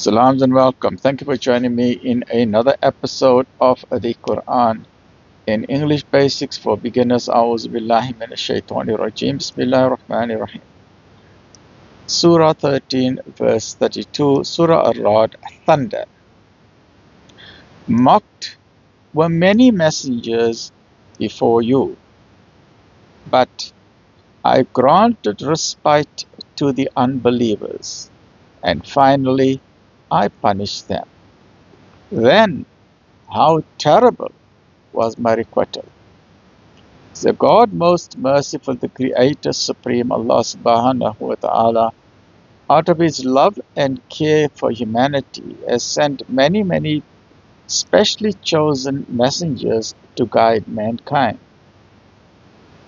Salams and welcome. Thank you for joining me in another episode of the Quran in English Basics for Beginners. A'udhu billahi minash shaitani rajim. Bismillahir Rahmanir Rahim. Surah 13, verse 32, Surah Ar-Ra'd, Thunder. Mocked were many messengers before you, but I granted respite to the unbelievers, and finally I punished them. Then how terrible was my requital. The God most merciful, the Creator Supreme, Allah subhanahu wa ta'ala, out of His love and care for humanity, has sent many specially chosen messengers to guide mankind.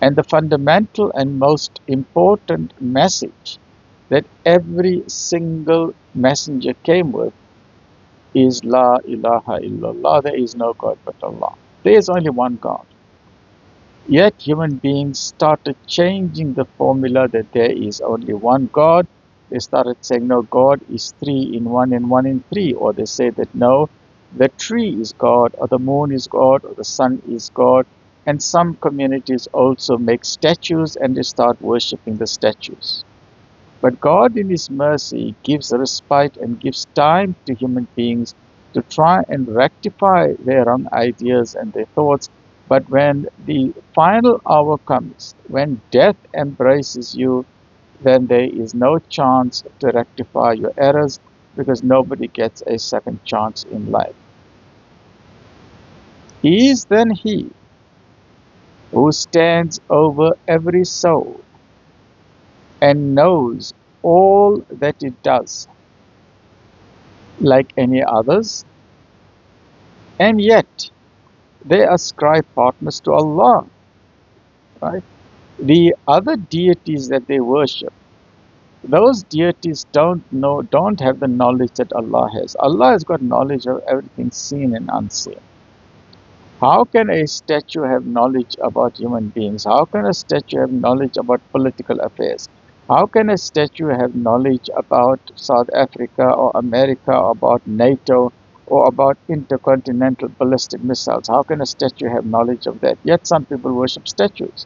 And the fundamental and most important message that every single messenger came with is La ilaha illallah. There is no God but Allah. There is only one God. Yet human beings started changing the formula that there is only one God. They started saying, no, God is 3 in 1 and 1 in 3. Or they say that no, the tree is God, or the moon is God, or the sun is God. And some communities also make statues and they start worshipping the statues. But God in His mercy gives respite and gives time to human beings to try and rectify their wrong ideas and their thoughts. But when the final hour comes, when death embraces you, then there is no chance to rectify your errors because nobody gets a second chance in life. He is then He who stands over every soul and knows all that it does, like any others, and yet they ascribe partners to Allah, right? The other deities that they worship, those deities don't have the knowledge that Allah has. Allah has got knowledge of everything seen and unseen. How can a statue have knowledge about human beings? How can a statue have knowledge about political affairs? How can a statue have knowledge about South Africa or America, or about NATO, or about intercontinental ballistic missiles? How can a statue have knowledge of that? Yet some people worship statues.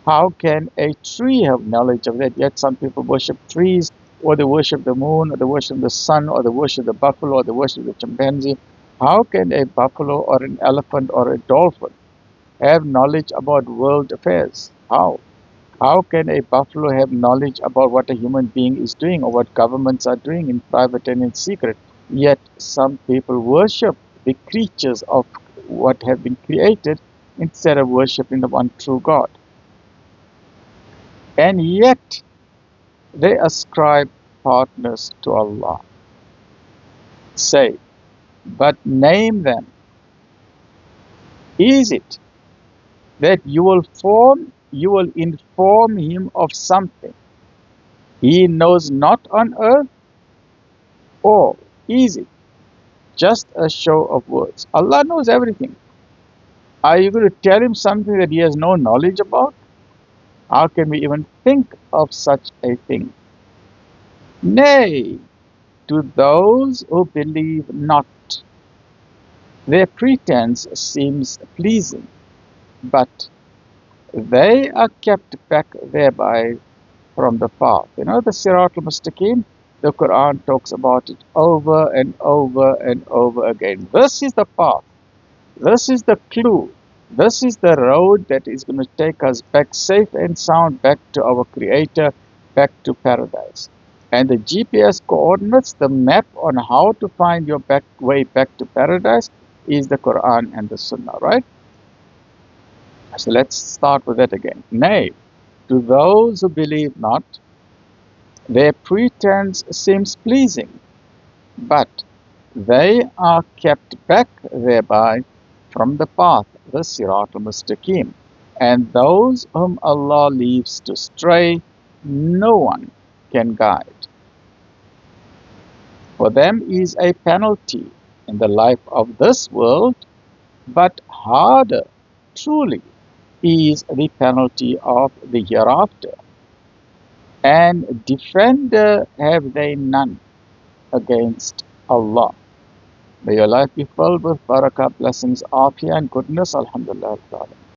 How can a tree have knowledge of that? Yet some people worship trees, or they worship the moon, or they worship the sun, or they worship the buffalo, or they worship the chimpanzee. How can a buffalo or an elephant or a dolphin have knowledge about world affairs? How? How can a buffalo have knowledge about what a human being is doing or what governments are doing in private and in secret? Yet some people worship the creatures of what have been created instead of worshiping the one true God. And yet they ascribe partners to Allah. Say, but name them. Is it that you will inform him of something he knows not on earth? Or is it just a show of words? Allah knows everything. Are you going to tell him something that he has no knowledge about? How can we even think of such a thing? Nay, to those who believe not, their pretense seems pleasing, but they are kept back thereby from the path. You know, the Siratul Mustaqim, the Quran talks about it over and over and over again. This is the path. This is the clue. This is the road that is going to take us back safe and sound back to our Creator, back to paradise. And the GPS coordinates, the map on how to find your way back to paradise, is the Quran and the Sunnah, right? So let's start with that again. Nay, to those who believe not, their pretense seems pleasing, but they are kept back thereby from the path, the Siratul Mustaqim. And those whom Allah leaves to stray, no one can guide. For them is a penalty in the life of this world, but harder, truly, is the penalty of the hereafter. And defender have they none against Allah. May your life be filled with barakah, blessings, afiyah, and goodness. Alhamdulillah.